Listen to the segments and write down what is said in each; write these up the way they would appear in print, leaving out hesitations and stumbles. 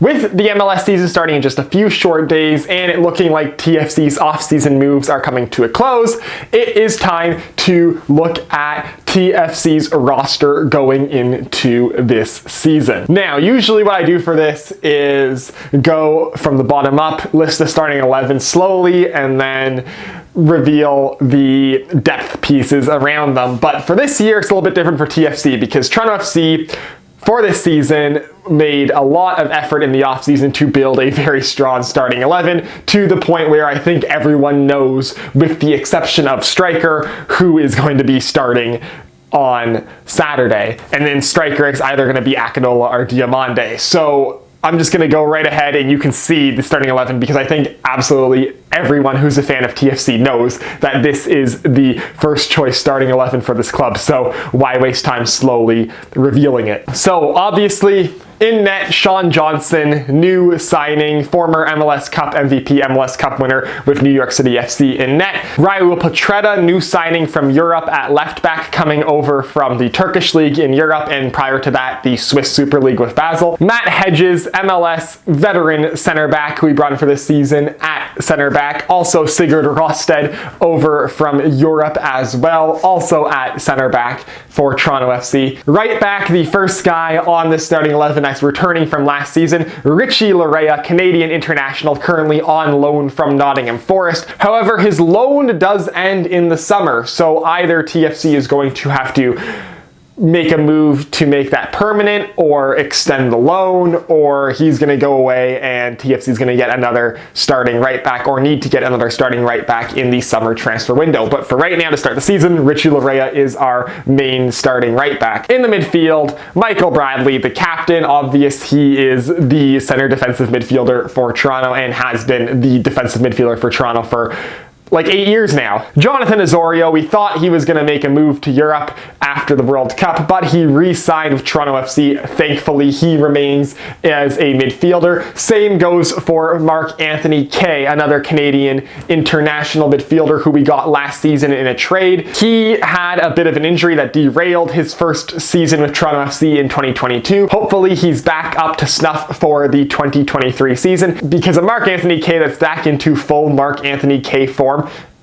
With the MLS season starting in just a few short days and it looking like TFC's off-season moves are coming to a close, it is time to look at TFC's roster going into this season. Now, usually what I do for this is go from the bottom up, list the starting 11 slowly, and then reveal the depth pieces around them. But for this year, it's a little bit different for TFC because Toronto FC for this season made a lot of effort in the offseason to build a very strong starting 11 to the point where I think everyone knows, with the exception of striker, who is going to be starting on Saturday. And then striker is either going to be Akinola or Diomande. So I'm just going to go right ahead and you can see the starting 11 because I think absolutely everyone who's a fan of TFC knows that this is the first choice starting 11 for this club. So why waste time slowly revealing it? So obviously, in net, Sean Johnson, new signing, former MLS Cup MVP, MLS Cup winner with New York City FC in net. Raul Petretta, new signing from Europe at left back, coming over from the Turkish League in Europe, and prior to that, the Swiss Super League with Basel. Matt Hedges, MLS veteran center back, who we brought in for this season at center back. Also Sigurd Rosted over from Europe as well, also at center back for Toronto FC. Right back, the first guy on the starting 11 as returning from last season, Richie Laryea, Canadian international, currently on loan from Nottingham Forest. However, his loan does end in the summer, so either TFC is going to have to make a move to make that permanent or extend the loan, or he's going to go away and TFC is going to get another starting right back or need to get another starting right back in the summer transfer window. But for right now, to start the season, Richie Laryea is our main starting right back. In the midfield, Michael Bradley, the captain. Obvious, he is the center defensive midfielder for Toronto and has been the defensive midfielder for Toronto for like 8 years now. Jonathan Osorio, we thought he was going to make a move to Europe after the World Cup, but he re-signed with Toronto FC. Thankfully, he remains as a midfielder. Same goes for Marc-Anthony Kaye, another Canadian international midfielder who we got last season in a trade. He had a bit of an injury that derailed his first season with Toronto FC in 2022. Hopefully, he's back up to snuff for the 2023 season, because a Marc-Anthony Kaye that's back into full Marc-Anthony Kaye form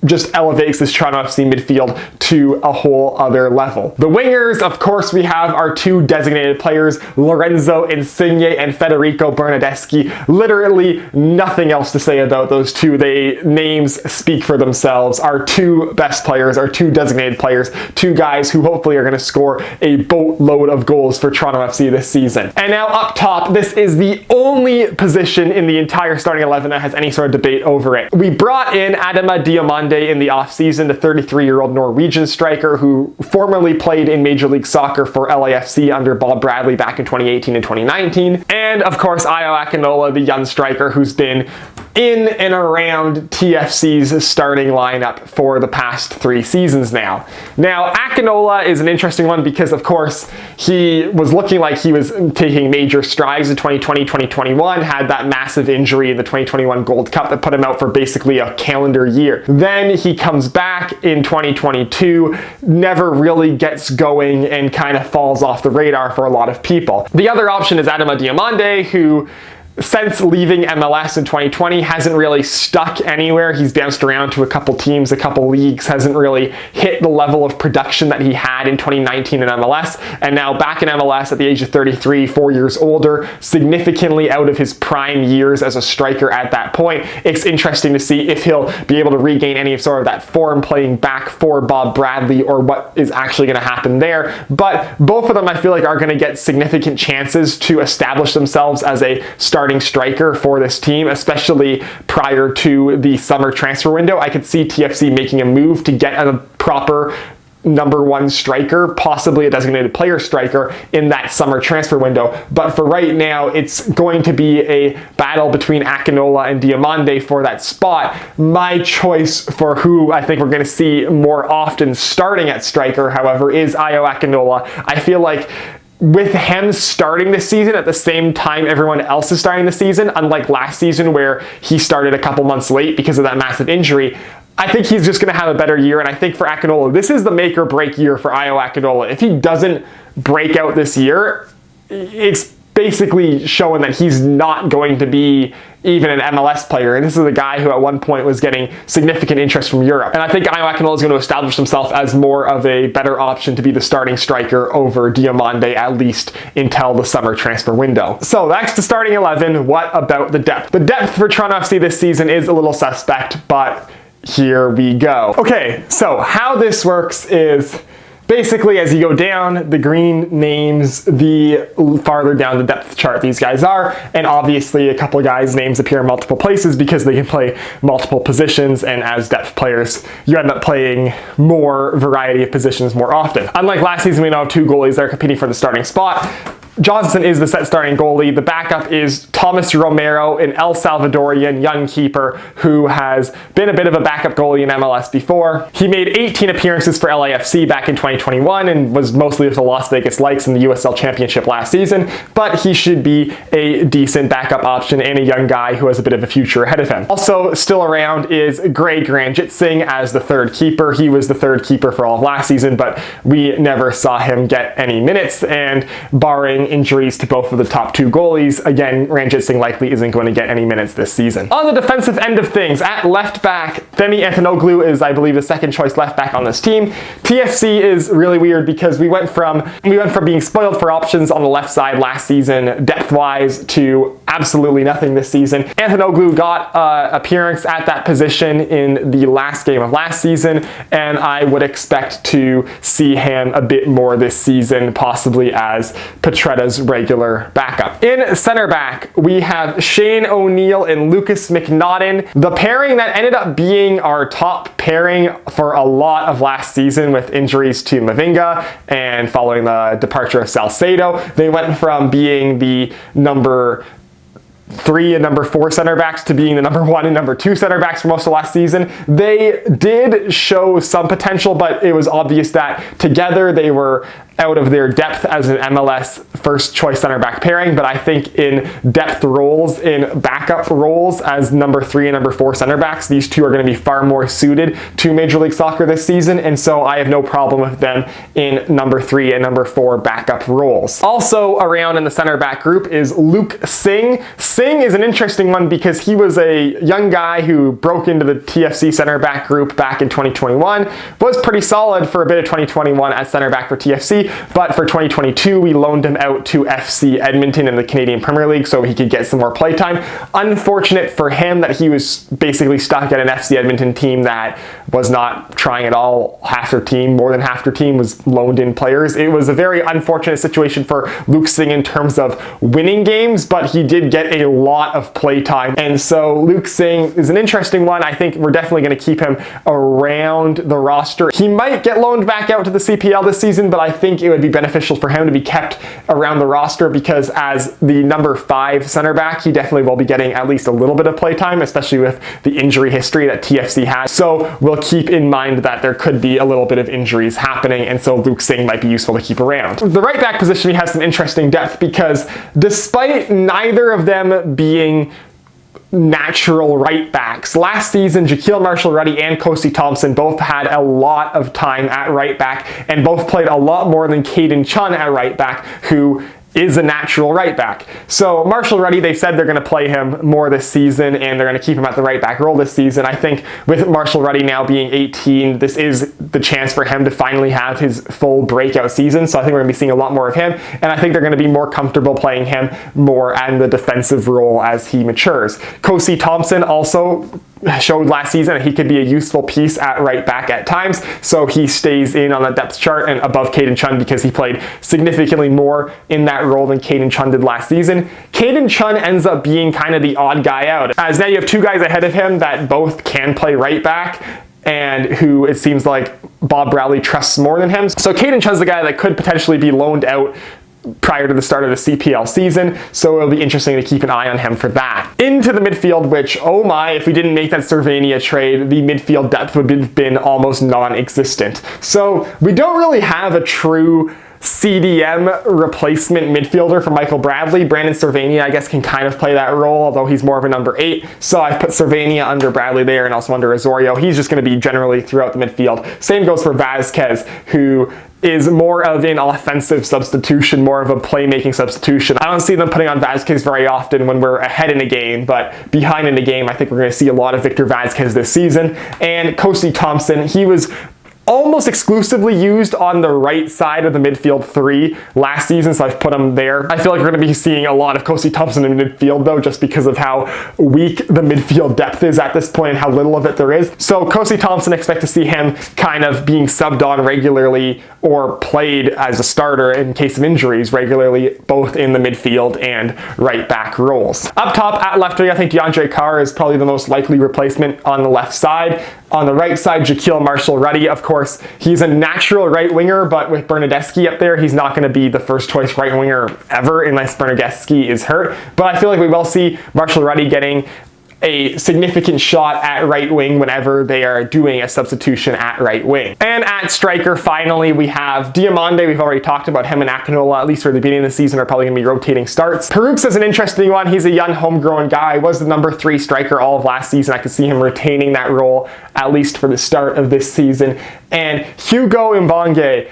just elevates this Toronto FC midfield to a whole other level. The wingers, of course, we have our two designated players, Lorenzo Insigne and Federico Bernardeschi. Literally nothing else to say about those two. Names speak for themselves. Our two best players, our two designated players, two guys who hopefully are going to score a boatload of goals for Toronto FC this season. And now up top, this is the only position in the entire starting 11 that has any sort of debate over it. We brought in Adama Diomande in the offseason, the 33-year-old Norwegian striker who formerly played in Major League Soccer for LAFC under Bob Bradley back in 2018 and 2019. And of course, Ayo Akinola, the young striker who's been in and around TFC's starting lineup for the past 3 seasons now. Now, Akinola is an interesting one because, of course, he was looking like he was taking major strides in 2020-2021, had that massive injury in the 2021 Gold Cup that put him out for basically a calendar year. Then he comes back in 2022, never really gets going, and kind of falls off the radar for a lot of people. The other option is Adama Diomande, who since leaving MLS in 2020 hasn't really stuck anywhere. He's bounced around to a couple teams, a couple leagues, hasn't really hit the level of production that he had in 2019 in MLS, and now back in MLS at the age of 33, 4 years older, significantly out of his prime years as a striker at that point. It's interesting to see if he'll be able to regain any sort of that form playing back for Bob Bradley, or what is actually going to happen there. But both of them, I feel like, are going to get significant chances to establish themselves as a starting striker for this team, especially prior to the summer transfer window. I could see TFC making a move to get a proper number 1 striker, possibly a designated player striker, in that summer transfer window. But for right now, it's going to be a battle between Akinola and Diomande for that spot. My choice for who I think we're going to see more often starting at striker, however, is Ayo Akinola. I feel like with him starting this season at the same time everyone else is starting the season, unlike last season where he started a couple months late because of that massive injury, I think he's just going to have a better year. And I think for Akinola, this is the make or break year for Ayo Akinola. If he doesn't break out this year, it's basically showing that he's not going to be even an MLS player. And this is a guy who at one point was getting significant interest from Europe. And I think Ayo Akinola is going to establish himself as more of a better option to be the starting striker over Diomande, at least until the summer transfer window. So that's the starting 11. What about the depth? The depth for Toronto FC this season is a little suspect, but here we go. Okay, so how this works is basically, as you go down, the green names the farther down the depth chart these guys are, and obviously a couple of guys' names appear in multiple places because they can play multiple positions, and as depth players, you end up playing more variety of positions more often. Unlike last season, we now have 2 goalies that are competing for the starting spot. Johnson is the set starting goalie. The backup is Thomas Romero, an El Salvadorian young keeper who has been a bit of a backup goalie in MLS before. He made 18 appearances for LAFC back in 2021 and was mostly with the Las Vegas Lights in the USL Championship last season, but he should be a decent backup option and a young guy who has a bit of a future ahead of him. Also still around is Greg Ranjitsingh as the third keeper. He was the third keeper for all of last season, but we never saw him get any minutes, and barring injuries to both of the top 2 goalies, again, Ranjitsingh likely isn't going to get any minutes this season. On the defensive end of things, at left back, Femi Antonoglu is, I believe, the second choice left back on this team. TFC is really weird because we went from being spoiled for options on the left side last season, depth-wise, to absolutely nothing this season. Antonoglu got appearance at that position in the last game of last season, and I would expect to see him a bit more this season, possibly as Petretta's regular backup. In center back, we have Shane O'Neill and Lucas McNaughton, the pairing that ended up being our top pairing for a lot of last season with injuries to Mavinga and following the departure of Salcedo. They went from being the number 3 and number 4 center backs to being the number 1 and number 2 center backs for most of last season. They did show some potential, but it was obvious that together they were out of their depth as an MLS first choice center back pairing, but I think in depth roles, in backup roles as number 3 and number 4 center backs, these two are going to be far more suited to Major League Soccer this season, and so I have no problem with them in number 3 and number 4 backup roles. Also around in the center back group is Luke Singh. Singh is an interesting one because he was a young guy who broke into the TFC center back group back in 2021, was pretty solid for a bit of 2021 at center back for TFC, but for 2022 we loaned him out to FC Edmonton in the Canadian Premier League so he could get some more play time. Unfortunate for him that he was basically stuck at an FC Edmonton team that was not trying at all. Half their team, more than half their team, was loaned in players. It was a very unfortunate situation for Luke Singh in terms of winning games, but he did get a lot of play time, and so Luke Singh is an interesting one. I think we're definitely going to keep him around the roster. He might get loaned back out to the CPL this season, but I think it would be beneficial for him to be kept around the roster because as the number 5 center back, he definitely will be getting at least a little bit of play time, especially with the injury history that TFC has. So we'll keep in mind that there could be a little bit of injuries happening, and so Luke Singh might be useful to keep around. The right back position, we have some interesting depth because despite neither of them being natural right backs. Last season, Jaquil Marshall-Rutty and Kosi Thompson both had a lot of time at right back and both played a lot more than Caden Chun at right back, who is a natural right back. So Marshall-Rutty, they've said they're going to play him more this season and they're going to keep him at the right back role this season. I think with Marshall-Rutty now being 18, this is the chance for him to finally have his full breakout season. So I think we're going to be seeing a lot more of him, and I think they're going to be more comfortable playing him more in the defensive role as he matures. Kosi Thompson also showed last season that he could be a useful piece at right back at times, so he stays in on the depth chart and above Caden Chun because he played significantly more in that role than Caden Chun did last season. Caden Chun ends up being kind of the odd guy out, as now you have 2 guys ahead of him that both can play right back and who it seems like Bob Bradley trusts more than him. So Caden Chun's the guy that could potentially be loaned out prior to the start of the CPL season, so it'll be interesting to keep an eye on him for that. Into the midfield, which, oh my, if we didn't make that Cervania trade, the midfield depth would have been almost non-existent. So we don't really have a true CDM replacement midfielder for Michael Bradley. Brandon Cervania, I guess, can kind of play that role, although he's more of a number 8. So I've put Cervania under Bradley there and also under Osorio. He's just going to be generally throughout the midfield. Same goes for Vasquez, who is more of an offensive substitution, more of a playmaking substitution. I don't see them putting on Vazquez very often when we're ahead in a game, but behind in the game, I think we're going to see a lot of Victor Vazquez this season. And Kosi Thompson, he was almost exclusively used on the right side of the midfield three last season, so I've put him there. I feel like we're going to be seeing a lot of Kosi Thompson in midfield though, just because of how weak the midfield depth is at this point and how little of it there is. So Kosi Thompson, expect to see him kind of being subbed on regularly or played as a starter in case of injuries regularly, both in the midfield and right back roles. Up top at left wing, I think DeAndre Carr is probably the most likely replacement on the left side. On the right side, Jaquil Marshall-Rutty, of course, he's a natural right winger, but with Bernardeschi up there, he's not going to be the first choice right winger ever unless Bernardeschi is hurt. But I feel like we will see Marshall-Rutty getting a significant shot at right wing whenever they are doing a substitution at right wing. And at striker, finally, we have Diomande. We've already talked about him and Akinola, at least for the beginning of the season, are probably going to be rotating starts. Perukes is an interesting one. He's a young homegrown guy. Was the number 3 striker all of last season. I could see him retaining that role, at least for the start of this season. And Hugo Mbonge,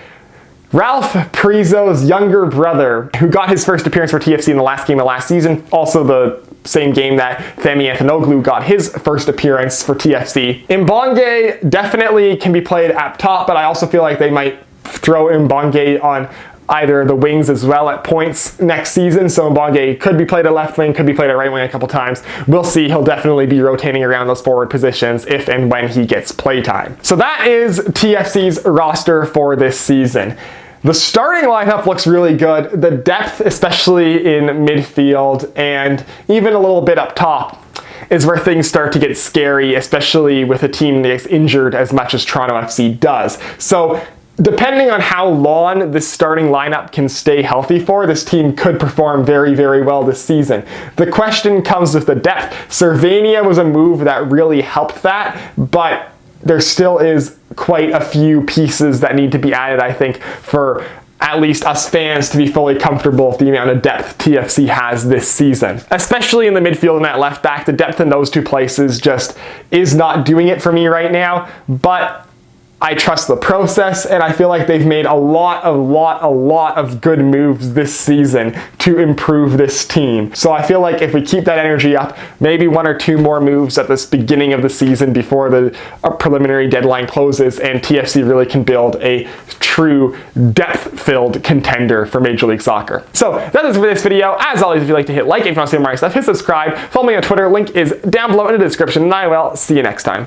Ralph Prizo's younger brother, who got his first appearance for TFC in the last game of last season, also the same game that Femi Antonoglu got his first appearance for TFC. Mbonge definitely can be played up top, but I also feel like they might throw Mbonge on either the wings as well at points next season. So Mbonge could be played at left wing, could be played at right wing a couple times. We'll see. He'll definitely be rotating around those forward positions if and when he gets playtime. So that is TFC's roster for this season. The starting lineup looks really good. The depth, especially in midfield and even a little bit up top, is where things start to get scary, especially with a team that's injured as much as Toronto FC does. So depending on how long this starting lineup can stay healthy for, this team could perform very, very well this season. The question comes with the depth. Servania was a move that really helped that, but there still is quite a few pieces that need to be added, I think, for at least us fans to be fully comfortable with the amount of depth TFC has this season. Especially in the midfield and at left back, the depth in those two places just is not doing it for me right now, but I trust the process, and I feel like they've made a lot of good moves this season to improve this team. So I feel like if we keep that energy up, maybe 1 or 2 more moves at this beginning of the season before the preliminary deadline closes, and TFC really can build a true depth-filled contender for Major League Soccer. So that is it for this video. As always, if you'd like to hit like, if you want to see more stuff, hit subscribe. Follow me on Twitter. Link is down below in the description, and I will see you next time.